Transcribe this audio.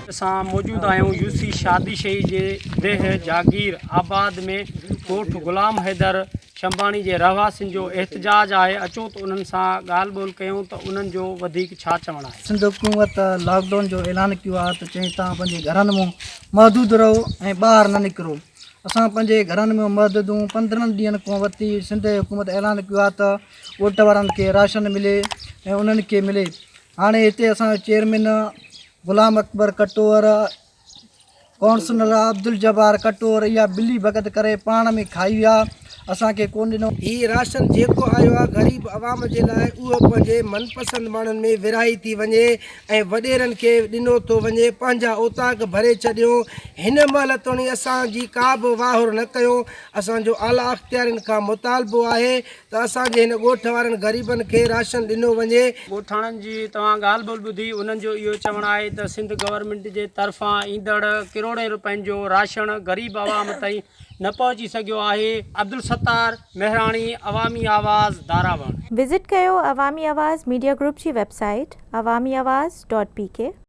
असां मौजूद आहियूं यूसी शादीशही जे देह जागीर आबाद में ॻोठ गुलाम हैदर शंबाणी जे रहवासियुनि जो एहतजाज आहे। अचो त उन्हनि सां ॻाल्हि ॿोल कयूं त उन्हनि जो वधीक छा चवणु आहे। सिंध हुकूमत लॉकडाउन जो ऐलान किया आहे त चई तव्हां पंहिंजे घरनि में महदूद रहो ऐं ॿाहिरि न निकिरो। असां पंहिंजे घरनि में महदूद 15 ॾींहंनि खां वठी सिंध हुकूमत ऐलान किया आहे त ॻोठ वारनि खे राशन मिले ऐं उन्हनि खे मिले। हाणे हिते असां चेयरमैन गुलाम अकबर कटोर, काउंसलर अब्दुल जब्बार कटोर इहा बिली भगत करे पाण में खाई विया, असांखे कोन ॾिनो। हीउ राशन जेको आयो आहे ग़रीब आवाम जे लाइ उहो पंहिंजे मनपसंदि माण्हुनि में विराई थी वञे ऐं वॾेरनि खे ॾिनो थो वञे। पंहिंजा ओताक भरे छॾियो। हिन महिल ताईं असांजी का बि वाहुर न कयो। असांजो आला अख़्तियारनि खां मुतालबो आहे त असांजे हिन ॻोठ वारनि ग़रीबनि खे राशन ॾिनो वञे। ॻोठाणनि जी तव्हां ॻाल्हि ॿोल ॿुधी, उन्हनि जो इहो चवणु आहे त सिंध गवर्नमेंट जे तरफ़ां ईंदड़ किरोड़े रुपयनि जो राशन ग़रीब आवाम ताईं न पहुची सघियो आहे। अब्दुल सत्तार मेहराणी, अवामी आवाज़, दारावण। विज़िट कयो अवामी आवाज़ मीडिया ग्रुप जी वेबसाइट awamiawaz.pk।